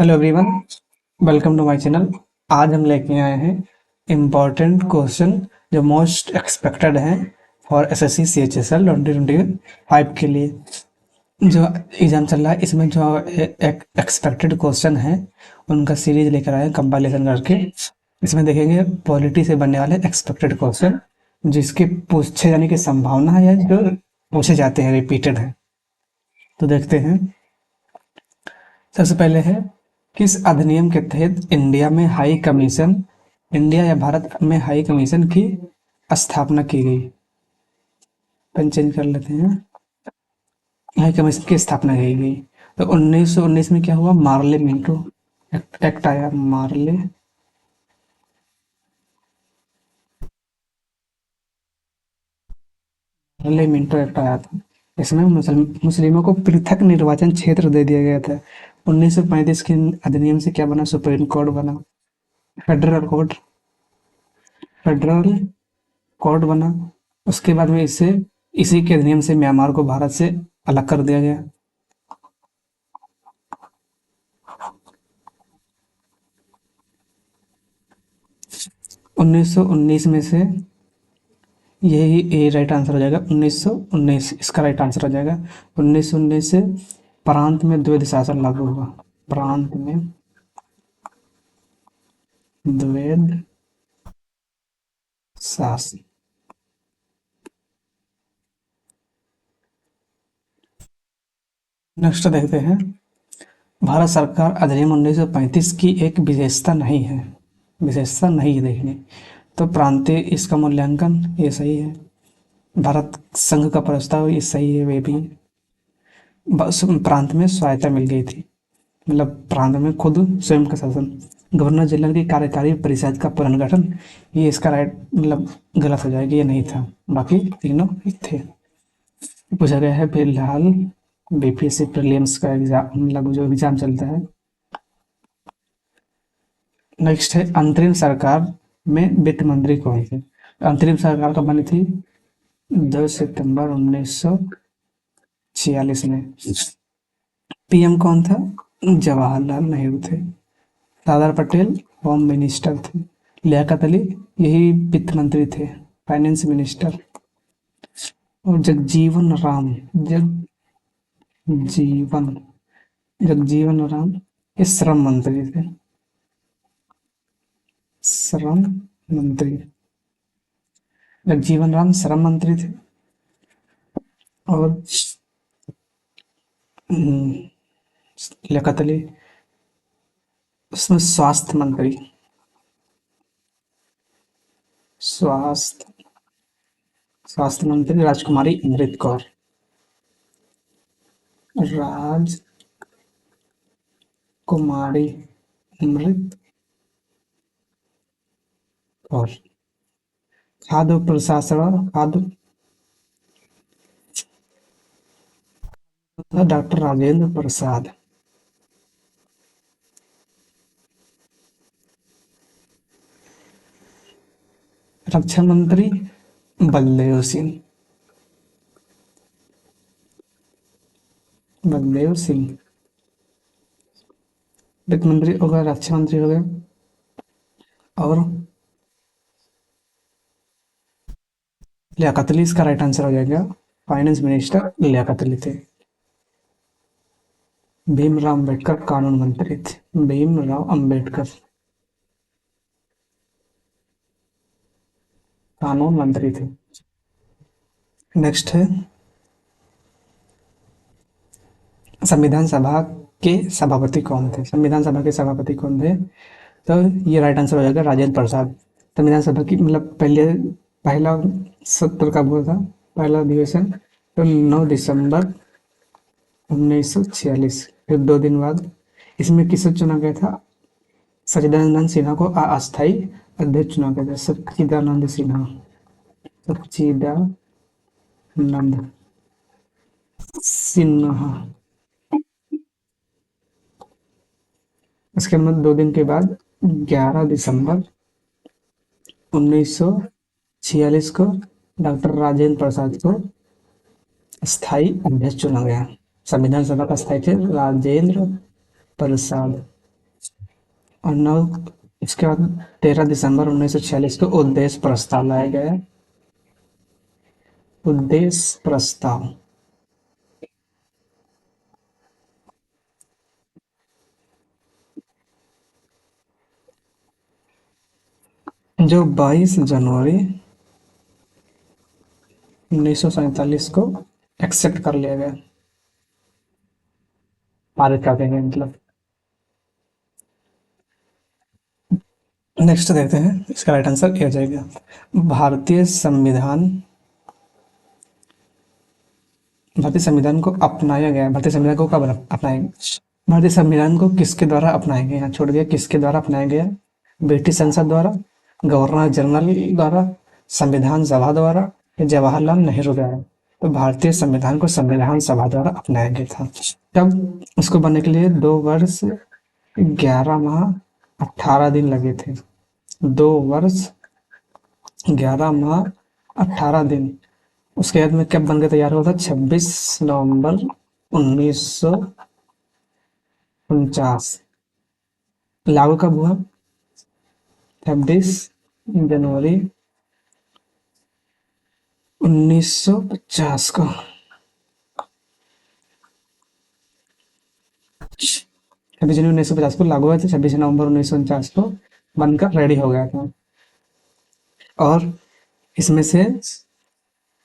Hello everyone, welcome to my channel. आज हम लेके आए हैं इम्पोर्टेंट क्वेश्चन जो मोस्ट एक्सपेक्टेड हैं फॉर एसएससी सीएचएसएल 2025 के लिए जो एग्ज़ाम चल रहा है। इसमें जो एक्सपेक्टेड क्वेश्चन हैं उनका सीरीज लेकर आए हैं कंपाइलेशन करके। इसमें देखेंगे पॉलिटी से बनने वाले एक्सपेक्टेड क्वेश्चन जिसके पूछे जाने की संभावना है या जो पूछे जाते हैं रिपीटेड हैं। तो देखते हैं। सबसे पहले है, किस अधिनियम के तहत इंडिया या भारत में हाई कमीशन की स्थापना की गई। पेन चेंज कर लेते हैं। हाई कमीशन की स्थापना की गई तो 1919 में क्या हुआ, मार्ले मिंटो एक्ट आया। मार्ले मिंटो एक्ट आया था। इसमें मुस्लिमों को पृथक निर्वाचन क्षेत्र दे दिया गया था। 1935 के अधिनियम से क्या बना, सुप्रीम कोर्ट बना। फेडरल कोर्ट फेडरल कोर्ट बना। उसके बाद में इसी के अधिनियम से म्यांमार को भारत से अलग कर दिया गया। 1919 में से यही ए राइट आंसर हो जाएगा। 1919 इसका राइट आंसर हो जाएगा। 1919 से प्रांत में द्वैध शासन लागू हुआ। प्रांत में द्वैध शासन। नेक्स्ट देखते हैं। भारत सरकार अधिनियम 1935 की एक विशेषता नहीं है देखने। तो प्रांतीय इसका मूल्यांकन ये सही है। भारत संघ का प्रस्ताव ये सही है। वे भी बस प्रांत में स्वायत्ता मिल गई थी, मतलब प्रांत में खुद स्वयं का शासन। गवर्नर जनरल की कार्यकारी परिषद का पुनर्गठन, ये इसका राइट मतलब गलत हो जाएगा, ये नहीं था। बाकी तीनों थे। पूछा गया है फिलहाल बीपीएससी प्रीलिम्स का एग्जाम, मतलब जो एग्जाम चलता है। नेक्स्ट है, अंतरिम सरकार में वित्त मंत्री कौन थे। अंतरिम सरकार कब बनी थी, 10 सितंबर 1946 में। पीएम कौन था, जवाहरलाल नेहरू थे। सरदार पटेल होम मिनिस्टर थे। लियाकत अली यही वित्त मंत्री थे, फाइनेंस मिनिस्टर। और जगजीवन जगजीवन राम ये श्रम मंत्री थे। श्रम मंत्री जगजीवन राम श्रम मंत्री थे। और लियाकत अली उसमें स्वास्थ्य स्वास्थ्य मंत्री राजकुमारी अमृत कौर। राजकुमारी अमृत कौर। खाद्य प्रशासन डॉक्टर राजेंद्र प्रसाद। रक्षा मंत्री बलदेव सिंह। वित्त मंत्री हो गया, रक्षा मंत्री हो गया, और लियाकत अली इसका राइट आंसर हो जाएगा। फाइनेंस मिनिस्टर लियाकत अली थे। भीमराव अंबेडकर कानून मंत्री थे। भीमराव अंबेडकर कानून मंत्री थे। नेक्स्ट है, संविधान सभा के सभापति कौन थे। तो ये राइट आंसर हो जाएगा, राजेंद्र प्रसाद। संविधान सभा की मतलब पहला सत्र कब हुआ था, पहला अधिवेशन तो 9 दिसंबर 1946। फिर 2 दिन बाद इसमें किसे चुना गया था, सच्चिदानंद सिन्हा को अस्थायी अध्यक्ष चुना गया था। सच्चिदानंद सिन्हा। इसके बाद 2 दिन के बाद 11 दिसंबर 1946 को डॉक्टर राजेंद्र प्रसाद को स्थायी अध्यक्ष चुना गया। संविधान सभा का स्थायी थे राजेंद्र प्रसाद। और 9 इसके बाद 13 दिसंबर 1946 को उद्देश्य प्रस्ताव लाया गया। उद्देश्य प्रस्ताव जो 22 जनवरी 1947 को एक्सेप्ट कर लिया गया, पारित कर देंगे मतलब। नेक्स्ट देखते हैं, इसका राइट आंसर क्या हो जाएगा। भारतीय संविधान भारतीय संविधान को अपनाया गया। भारतीय संविधान को कब अपनाया गया? भारतीय संविधान को किसके द्वारा अपनाया गया? यहाँ छोड़ दिया, किसके द्वारा अपनाया गया? ब्रिटिश संसद द्वारा, गवर्नर जनरल द्वारा, संविधान सभा द्वारा या जवाहरलाल नेहरू द्वारा? तो भारतीय संविधान को संविधान सभा द्वारा अपनाया गया था। तब उसको बनने के लिए 2 वर्ष 11 माह 18 दिन लगे थे। 2 वर्ष 11 माह 18 दिन। उसके बाद में कब बन के तैयार हुआ था? 26 नवंबर 1949। लागू कब हुआ? 26 जनवरी 1950 को। 26 जनवरी 1950 को लागू हुआ था। 26 नवंबर 1949 को बनकर रेडी हो गया था। और इसमें से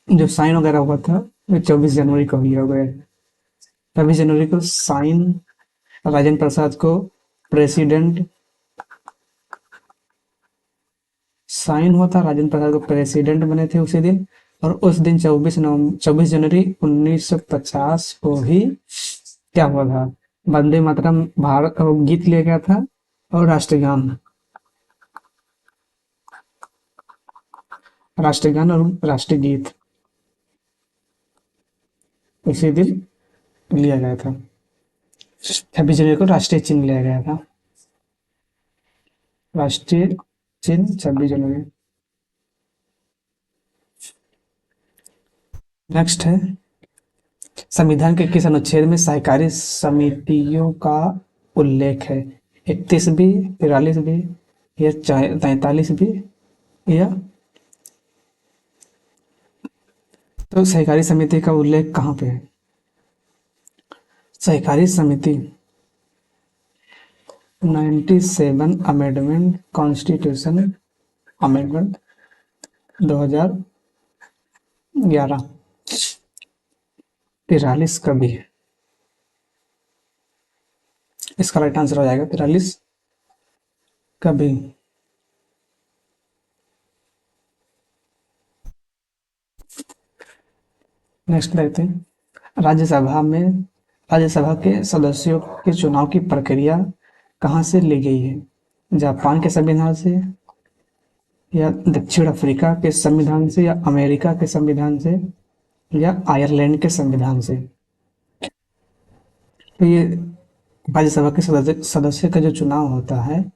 जो साइन वगैरह हुआ था वो 24 जनवरी को ही हो गया। 26 जनवरी को साइन राजेंद्र प्रसाद को प्रेसिडेंट साइन हुआ था। राजेंद्र प्रसाद को प्रेसिडेंट बने थे उसी दिन। और उस दिन 24 जनवरी 1950 को ही क्या हुआ था? वंदे मातरम भारत गीत लिया गया था और राष्ट्रगान और राष्ट्रीय गीत उसी दिन लिया गया था। 26 जनवरी को राष्ट्रीय चिन्ह लिया गया था। राष्ट्रीय चिन्ह 26 जनवरी। नेक्स्ट है, संविधान के किस अनुच्छेद में सहकारी समितियों का उल्लेख है? 31 बी, 43 बी या 43 बी या? तो सहकारी समिति का उल्लेख कहाँ पे है? सहकारी समिति 97 अमेंडमेंट कॉन्स्टिट्यूशन अमेंडमेंट 2011। 43 का भी है। इसका राइट आंसर हो जाएगा 43 का भी। नेक्स्ट देखते हैं, राज्यसभा के सदस्यों के चुनाव की प्रक्रिया कहाँ से ली गई है? जापान के संविधान से या दक्षिण अफ्रीका के संविधान से या अमेरिका के संविधान से या आयरलैंड के संविधान से? तो ये राज्यसभा के सदस्य का जो चुनाव होता है,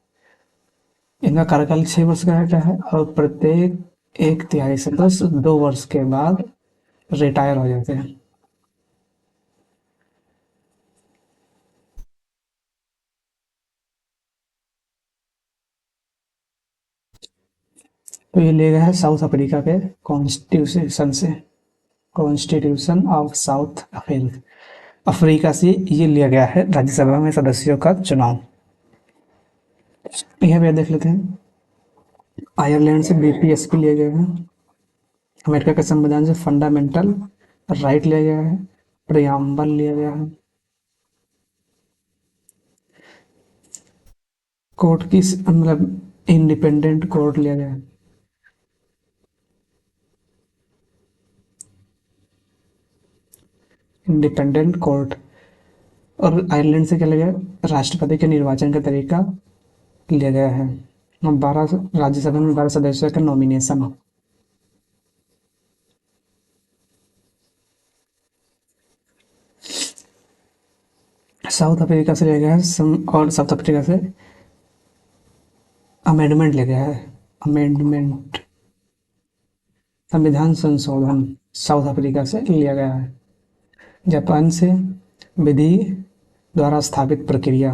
इनका कार्यकाल 6 वर्ष का रहता है और प्रत्येक 1/3 सदस्य 2 वर्ष के बाद रिटायर हो जाते हैं। तो ये लिया गया है साउथ अफ्रीका के कॉन्स्टिट्यूशन से, कॉन्स्टिट्यूशन ऑफ साउथ अफ्रीका से ये लिया गया है राज्यसभा में सदस्यों का चुनाव। यहाँ पे देख लेते हैं, आयरलैंड से बीपीएसपी लिया गया है। अमेरिका के संविधान से फंडामेंटल राइट लिया गया है। प्रियम्बल लिया गया है। कोर्ट की मतलब इंडिपेंडेंट कोर्ट लिया गया है। Independent court. और आयरलैंड से क्या लिया गया? राष्ट्रपति के निर्वाचन का तरीका लिया गया है। 12 राज्यसभा में 12 सदस्यों का नॉमिनेशन। साउथ अफ्रीका से लिया गया है और साउथ अफ्रीका से अमेंडमेंट लिया गया है। अमेंडमेंट संविधान संशोधन साउथ अफ्रीका से लिया गया है। जापान से विधि द्वारा स्थापित प्रक्रिया।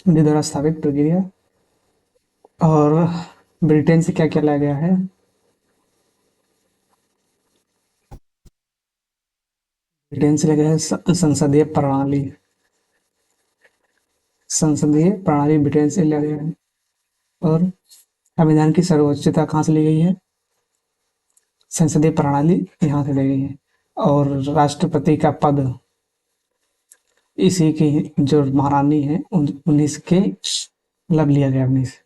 संधि द्वारा स्थापित प्रक्रिया। और ब्रिटेन से क्या क्या लाया गया है? ब्रिटेन से लाया गया है संसदीय प्रणाली। संसदीय प्रणाली ब्रिटेन से लिया गया है। और संविधान की सर्वोच्चता कहाँ से ली गई है? संसदीय प्रणाली यहाँ से ली गई है। और राष्ट्रपति का पद इसी की जो महारानी है उन्हीं के मतलब लिया गया उन्हीं से।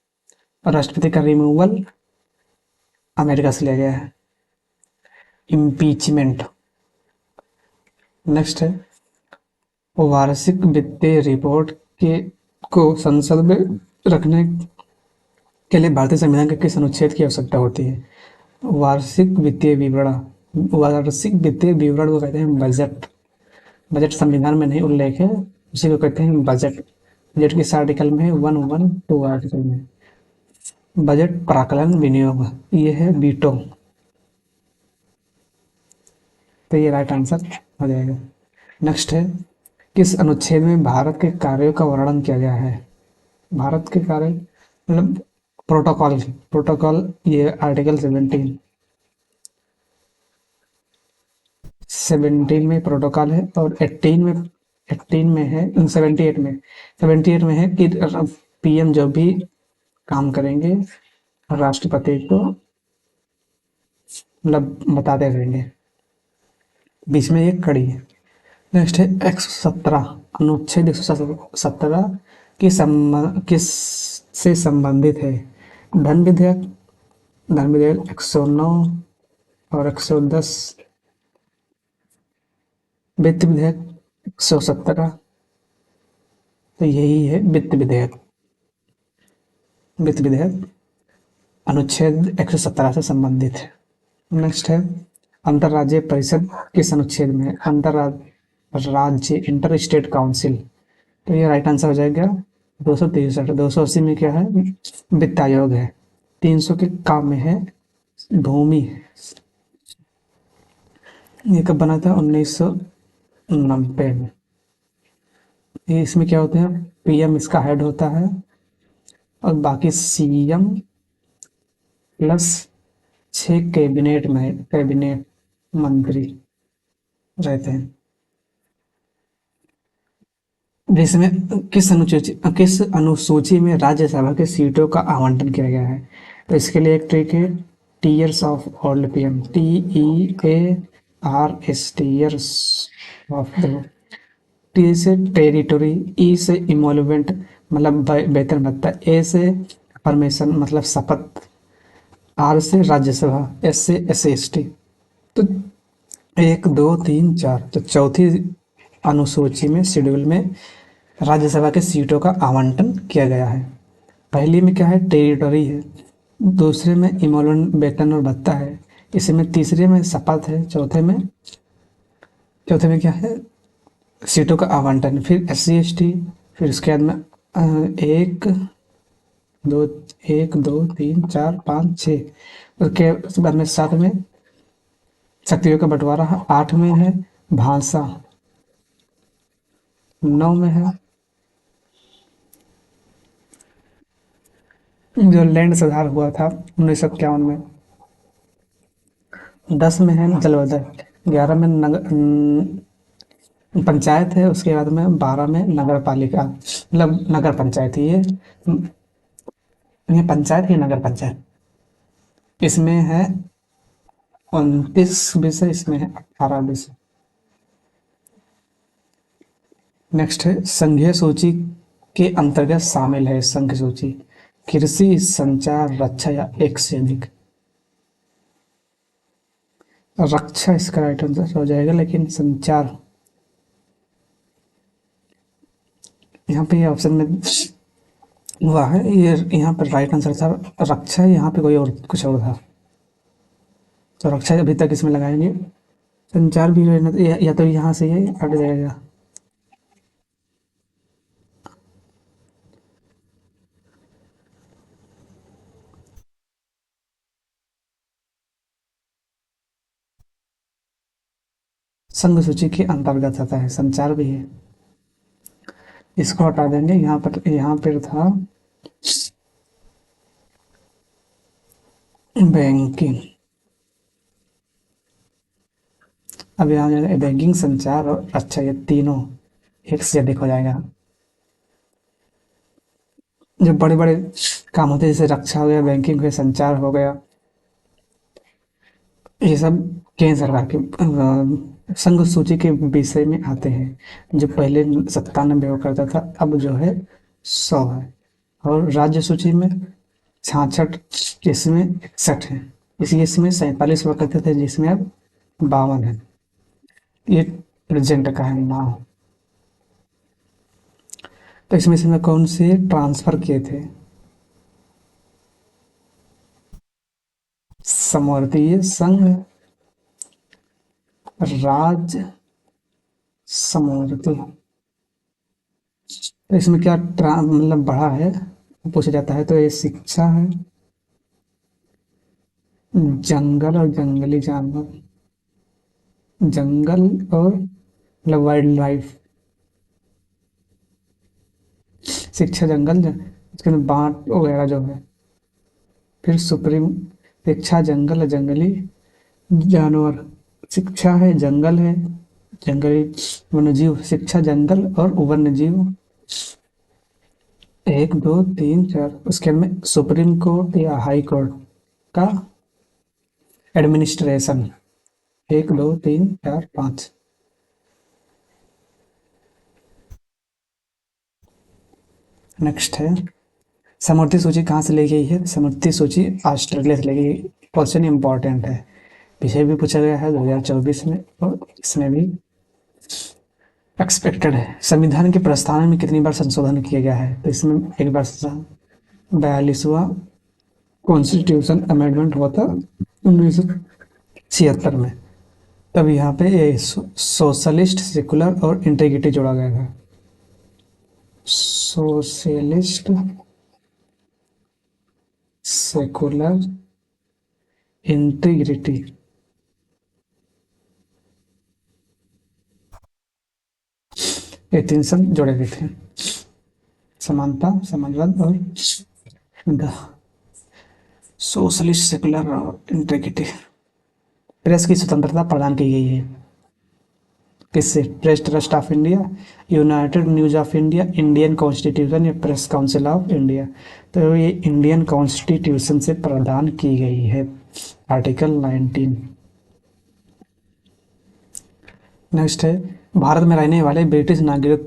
और राष्ट्रपति का रिमूवल अमेरिका से लिया गया है। इम्पीचमेंट। नेक्स्ट है, वार्षिक वित्तीय रिपोर्ट के को संसद में रखने के लिए भारतीय संविधान के किस अनुच्छेद की आवश्यकता होती है? वार्षिक वित्तीय विवरण। वार्षिक वित्तीय विवरण को कहते हैं बजट। बजट संविधान में नहीं उल्लेख है, उसी को कहते हैं बजट। बजट किस आर्टिकल में है? 112 आर्टिकल में। बजट प्राक्कलन विनियोग, ये है बीटो। तो ये राइट आंसर हो जाएगा। नेक्स्ट है, किस अनुच्छेद में भारत के कार्यों का वर्णन किया गया है? भारत के कार्य मतलब प्रोटोकॉल। प्रोटोकॉल ये आर्टिकल 17। 17 में प्रोटोकॉल है। और 18 में है, 78 में है कि पीएम जो भी काम करेंगे राष्ट्रपति को मतलब बताते रहेंगे। बीच में एक कड़ी है। नेक्स्ट है 117, अनुच्छेद 117 किस से संबंधित है? धन विधेयक। धन विधेयक 109 और 110। वित्त विधेयक 117। तो यही है वित्त विधेयक। वित्त विधेयक अनुच्छेद 117 से संबंधित है। नेक्स्ट है, अंतर्राज्यीय परिषद किस अनुच्छेद में है? अंतर्राज्य इंटर स्टेट काउंसिल। तो ये राइट आंसर हो जाएगा 263। 280 में क्या है? वित्त आयोग है। 300 के काम में है भूमि। ये कब बना था? 1990 में। ये इसमें क्या होते हैं? पीएम इसका हेड होता है और बाकी सीएम प्लस 6 कैबिनेट मंत्री रहते हैं। जिसमें किस अनुसूची में राज्यसभा की सीटों का आवंटन किया गया है? तो इसके लिए एक ट्रिक है, tears of old PM. TEARS, tears of the. T से टेरिटोरी, ई से इमोल्वेंट मतलब वेतन भत्ता, ए से फॉर्मेशन मतलब शपथ, आर से राज्यसभा, एस से SC/ST। तो 1 2 3 4, तो चौथी अनुसूची में शेड्यूल में राज्यसभा की सीटों का आवंटन किया गया है। पहली में क्या है? टेरिटोरी है। दूसरे में इमोलन वेतन और भत्ता है। इसमें तीसरे में शपथ है। चौथे में क्या है? सीटों का आवंटन। फिर SC/ST। फिर उसके बाद में एक दो 1 2 3 4 5 6। उसके बाद में 7 में शक्तियों का बंटवारा। 8 में है भाषा। 9 में है जो लैंड सुधार हुआ था 1951 में। 10 में है जलवधर। 11 में पंचायत है। उसके बाद में 12 में नगर पालिका मतलब नगर पंचायत ही है। ये पंचायत ही नगर पंचायत। इसमें है 29 विषय, इसमें है 18 विषय। नेक्स्ट है, संघीय सूची के अंतर्गत शामिल है। संघ सूची कृषि, संचार, रक्षा या एक से अधिक। रक्षा इसका राइट आंसर हो जाएगा, लेकिन संचार यहाँ पे ये ऑप्शन में हुआ है। ये यहाँ पर राइट आंसर था रक्षा, यहाँ पे कोई और कुछ और था। तो रक्षा अभी तक इसमें लगाएंगे। संचार भी रहना या तो यहाँ से ये हट जाएगा। संघ सूची के अंतर्गत आता है, संचार भी है। इसको हटा देंगे। यहाँ पर था बैंकिंग। अब यहाँ बैंकिंग, संचार और अच्छा, ये तीनों एक से अधिक हो जाएगा। जो बड़े बड़े काम होते हैं जैसे रक्षा हो गया, बैंकिंग हो गया, संचार हो गया, ये सब केंद्र सरकार के संघ सूची के विषय में आते हैं। जो पहले 97 हुआ करता था, अब जो है 100 है। और राज्य सूची में 66, इसमें 61 है। इसमें 47 हुआ करते थे, जिसमें अब 52 है। ये प्रेजेंट का है नाम। तो इसमें से मैं कौन से ट्रांसफर किए थे? समवर्तीय संघ, राज्य, समवर्ती। तो इसमें क्या मतलब बढ़ा है पूछा जाता है, तो ये शिक्षा है, जंगल और जंगली जानवर, जंगल और मतलब वाइल्ड लाइफ। शिक्षा जंगल, इसके अंदर बांट वगैरह जो है। फिर सुप्रीम, शिक्षा जंगल और जंगली जानवर। शिक्षा है, जंगल है, जंगली वन्यजीव। शिक्षा जंगल और वन्यजीव, 1 2 3 4। उसके में सुप्रीम कोर्ट या हाई कोर्ट का एडमिनिस्ट्रेशन, 1 2 3 4 5। नेक्स्ट है, समवर्ती सूची कहाँ से ली गई है? समवर्ती सूची ऑस्ट्रेलिया से ली गई। क्वेश्चन इंपॉर्टेंट है, पीछे भी पूछा गया है 2024 में, और इसमें भी एक्सपेक्टेड है। संविधान के प्रस्तावना में कितनी बार संशोधन किया गया है? तो इसमें एक बार 42वां कॉन्स्टिट्यूशन अमेंडमेंट हुआ था 1976 में। तब यहाँ पे ये सोशलिस्ट, सेकुलर और इंटीग्रिटी जोड़ा गया था। सोशलिस्ट, सेकुलर, इंटीग्रिटी, ये 3 शब्द जोड़े गए थे। समानता, समाजवाद और द सोशलिस्ट, सेकुलर और इंटीग्रिटी। प्रेस की स्वतंत्रता प्रदान की गई है किससे? Press trust of India, United news of India, Indian constitution या प्रेस काउंसिल ऑफ इंडिया। तो ये इंडियन कॉन्स्टिट्यूशन से प्रदान की गई है, आर्टिकल 19। नेक्स्ट है, भारत में रहने वाले ब्रिटिश नागरिक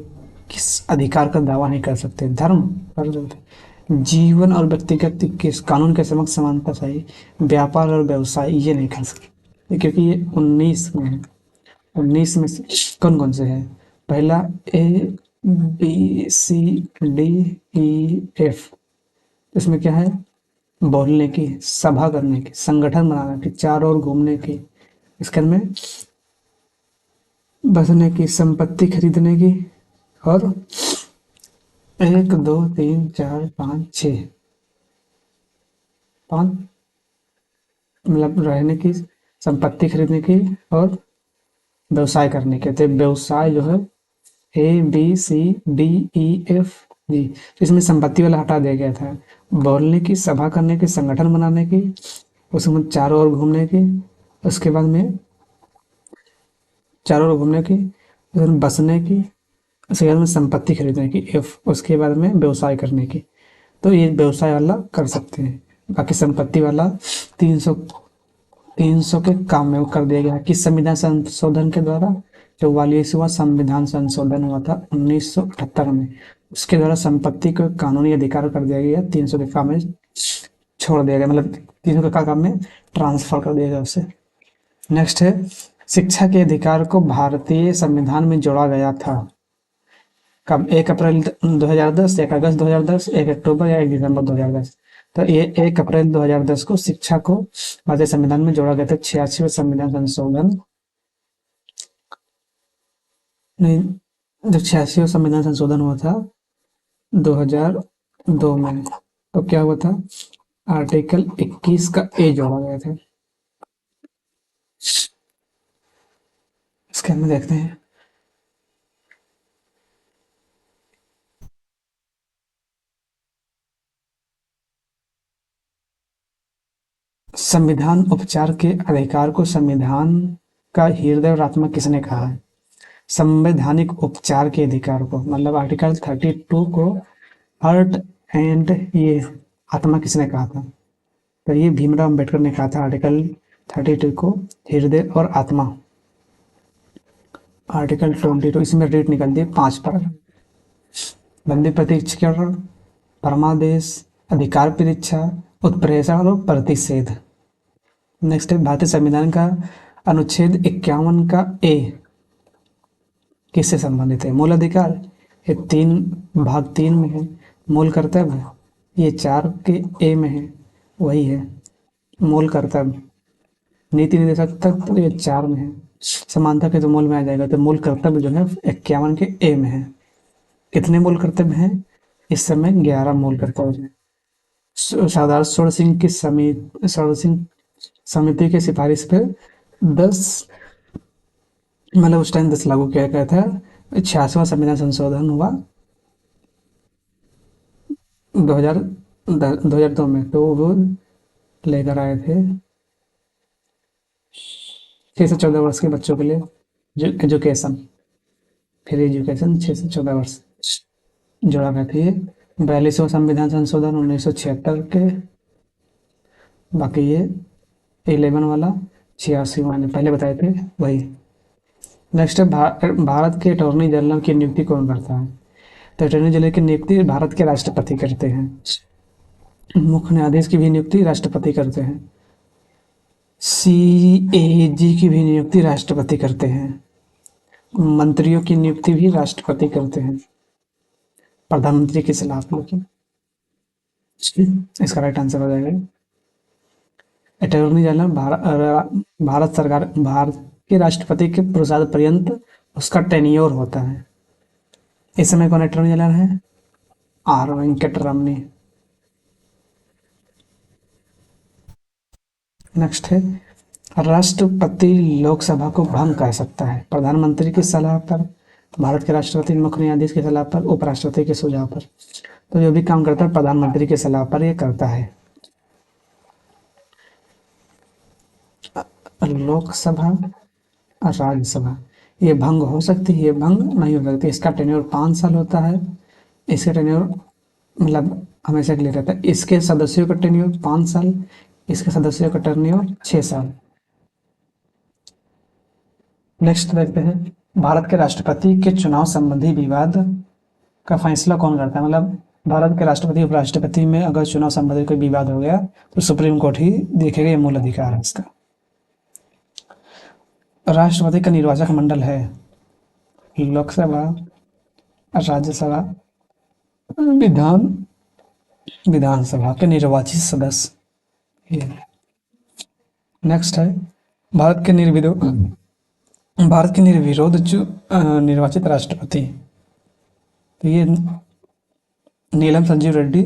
किस अधिकार का दावा नहीं कर सकते? धर्म, जीवन और व्यक्तिगत किस कानून के समक्ष समानता चाहिए, व्यापार और व्यवसाय ये नहीं कर सकते, क्योंकि ये 19 में है। 19 में से कौन कौन से है? पहला ABCDEF। इसमें क्या है? बोलने की, सभा करने की, संगठन बनाने की, चार ओर घूमने की, इसके में बसने की, संपत्ति खरीदने की, और 1 2 3 4 5 6, 5 मतलब रहने की, संपत्ति खरीदने की और व्यवसाय करने के। तो व्यवसाय जो है ABCDEF, तो इसमें संपत्ति वाला हटा दिया गया था। बोलने की, सभा करने की, संगठन बनाने की, उसमें चारों ओर घूमने की, उसके बाद में चारों ओर घूमने की, उसमें बसने की, उसके बाद में संपत्ति खरीदने की, उसके बाद में व्यवसाय करने की। तो ये व्यवसाय वाला कर सकते हैं। बाकी संपत्ति वाला 300 300 के काम में कर दिया गया है। किस संविधान संशोधन के द्वारा? 44वां संविधान संशोधन हुआ था 1978 में। उसके द्वारा संपत्ति को कानूनी अधिकार कर दिया गया, 300 के काम में छोड़ दिया गया, मतलब 300 के काम में ट्रांसफर कर दिया गया उसे। नेक्स्ट है, शिक्षा के अधिकार को भारतीय संविधान में जोड़ा गया था कब? 1 अप्रैल 2010, 1 अगस्त 2010, 1 अक्टूबर या 1 दिसंबर 2010। तो ये 1 अप्रैल 2010 को शिक्षा को भारतीय संविधान में जोड़ा गया था। 86वें संविधान संशोधन, नहीं, जब 86वां संविधान संशोधन हुआ था 2002 में, तो क्या हुआ था? आर्टिकल 21 का ए जोड़ा गया था। इसके अंदर देखते हैं, संविधान उपचार के अधिकार को संविधान का हृदय और आत्मा किसने कहा है? संवैधानिक उपचार के अधिकार को, मतलब आर्टिकल 32 को हार्ट एंड ये आत्मा किसने कहा था? तो ये भीमराव अंबेडकर ने कहा था आर्टिकल 32 को हृदय और आत्मा। आर्टिकल 22 इसमें डेट निकल दी 5 पर। बंदी प्रत्यक्षीकरण, परमादेश, अधिकार परीक्षा, उत्प्रेषण और प्रतिषेध। नेक्स्ट है भारतीय संविधान का अनुच्छेद 51 का ए किससे संबंधित है? मूल अधिकार, ये 3 भाग 3 में है। मूल कर्तव्य, ये 4 के ए में है, वही है मूल कर्तव्य। नीति निर्देशक तत्व, ये 4 में है। समानता के तो मूल में आ जाएगा, तो मूल कर्तव्य जो है 51 के ए में है। कितने मूल कर्तव्य हैं इस समय? 11 मूल कर्तव्य हैं। सरदार सूरज सिंह की समिति के सिफारिश पे 10 मतलब उस टाइम 10 लागू किया गया था। 86वां संविधान संशोधन हुआ 2002 में, तो वो लेकर आए थे 6 से 14 वर्ष के बच्चों के लिए एजुकेशन, फ्री एजुकेशन 6 से 14 वर्ष जोड़ा गया था। ये 42वां संविधान संशोधन 1976 के, बाकी ये 11 वाला 86वां ने पहले बताए थे वही। नेक्स्ट है भारत के अटॉर्नी जनरल की नियुक्ति कौन करता है? तो अटॉर्नी जनरल की नियुक्ति भारत के राष्ट्रपति करते हैं। मुख्य न्यायाधीश की भी नियुक्ति राष्ट्रपति करते हैं। CAG की भी नियुक्ति राष्ट्रपति करते हैं। मंत्रियों की नियुक्ति भी राष्ट्रपति करते हैं, प्रधानमंत्री के खिलाफ। लेकिन इसका राइट आंसर हो जाएगा अटॉर्नी जनरल भारत सरकार, भारत के राष्ट्रपति के प्रसाद पर्यंत उसका टेन्योर होता है। इस समय कौन अटॉर्नी जनरल है? आर वेंकटरमणी। नेक्स्ट है राष्ट्रपति लोकसभा को भंग कर सकता है प्रधानमंत्री की सलाह पर, भारत के राष्ट्रपति, मुख्य न्यायाधीश की सलाह पर, उपराष्ट्रपति के सुझाव पर। तो जो भी काम करता है प्रधानमंत्री की सलाह पर ये करता है। लोकसभा और राज्यसभा ये भंग हो सकती है, ये भंग नहीं हो सकती। इसका टेन्योर 5 साल होता है। इसका टेन्योर मतलब हमेशा के लिए रहता है। इसके सदस्यों का टेन्योर 5 साल, इसके सदस्यों का टेन्योर 6 साल। नेक्स्ट देखते हैं भारत के राष्ट्रपति के चुनाव संबंधी विवाद का फैसला कौन करता है? मतलब भारत के राष्ट्रपति उपराष्ट्रपति में अगर चुनाव संबंधी कोई विवाद हो गया तो सुप्रीम कोर्ट ही देखेगा, ये मूल अधिकार है इसका। राष्ट्रपति का निर्वाचक मंडल है लोकसभा, राज्यसभा, विधानसभा के निर्वाचित सदस्य। नेक्स्ट है भारत के निर्विरोध निर्वाचित राष्ट्रपति। तो ये नीलम संजीव रेड्डी,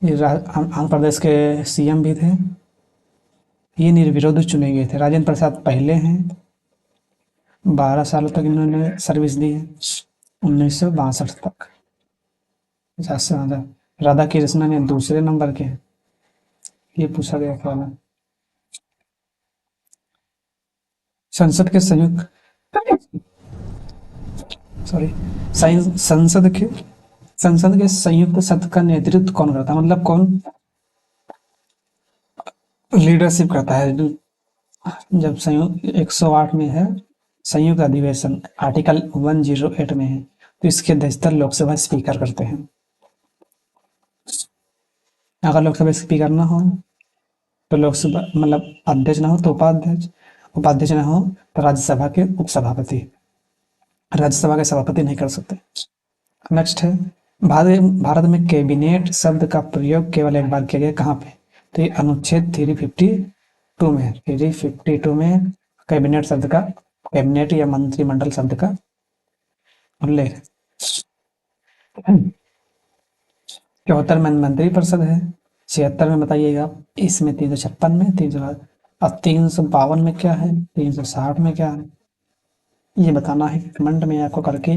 ये आंध्र प्रदेश के CM भी थे। ये निर्विरोध चुने गए थे। राजेंद्र प्रसाद पहले हैं, 12 सालों तक इन्होंने सर्विस दी है, 1962 तक। 50 से ज़्यादा। राधा कृष्णन ने दूसरे नंबर के हैं। ये पूछा गया था। संसद के संयुक्त सत्र का नेतृत्व कौन करता है? मतलब कौन लीडरशिप करता है? जब संयुक्त 108 में है संयुक्त अधिवेशन, आर्टिकल 108 में है, तो इसकी अध्यक्षता लोकसभा स्पीकर करते हैं। अगर लोकसभा स्पीकर ना हो तो लोकसभा मतलब अध्यक्ष ना हो तो उपाध्यक्ष, उपाध्यक्ष ना हो तो राज्यसभा के उपसभापति, राज्यसभा के सभापति नहीं कर सकते। नेक्स्ट है भारत में कैबिनेट शब्द का प्रयोग केवल एक बार किया गया, कहाँ पे? तो ये अनुच्छेद 352 में, 352 में कैबिनेट शब्द का, कैबिनेट या मंत्रिमंडल शब्द का उल्लेख। 74 में मंत्रिपरिषद है, 76 में बताइएगा, इसमें 356 में, 352 में क्या है, 360 में क्या है, ये बताना है कमेंट में आपको करके।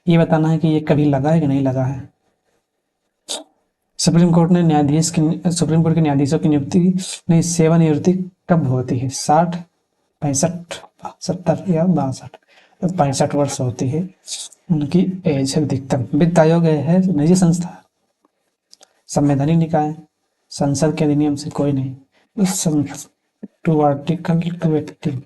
ये बताना है कि ये कभी लगा है कि नहीं लगा है। सुप्रीम कोर्ट के न्यायाधीशों की नियुक्ति नहीं, सेवानिवृत्ति कब होती है? 60, 65, 70 या 62? तो 65 वर्ष होती है उनकी एज है अधिकतम। वित्त आयोग है निजी संस्था, संवैधानिक निकाय, संसद के अधिनियम से कोई नहीं। To article 280।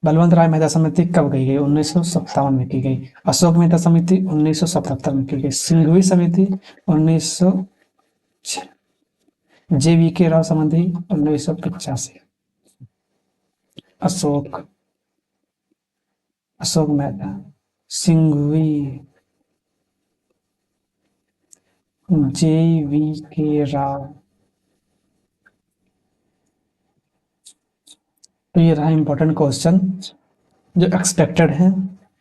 बलवंत राय मेहता समिति कब गई गई? 1957 में की गई। अशोक मेहता समिति 1977 में की गई। सिंघवी समिति 1900। JVK राव समिति 1985। अशोक अशोक मेहता, सिंघवी, JVK राव। तो ये रहा इंपॉर्टेंट क्वेश्चन जो एक्सपेक्टेड है।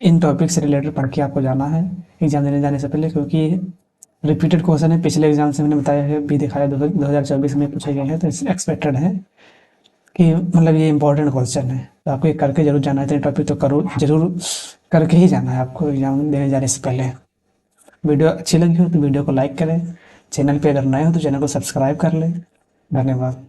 इन टॉपिक से रिलेटेड पढ़ के आपको जाना है एग्जाम देने जाने से पहले, क्योंकि रिपीटेड क्वेश्चन है। पिछले एग्जाम से मैंने बताया है, भी दिखाया 2024 में पूछे गए हैं, तो एक्सपेक्टेड है कि मतलब ये इंपॉर्टेंट क्वेश्चन है, तो आपको ये करके जरूर जाना है। तो टॉपिक तो करो, जरूर करके ही जाना है आपको एग्जाम देने जाने से पहले। वीडियो अच्छी लगी हो तो वीडियो को लाइक करें, चैनल पे अगर नए हो तो चैनल को सब्सक्राइब कर लें। धन्यवाद।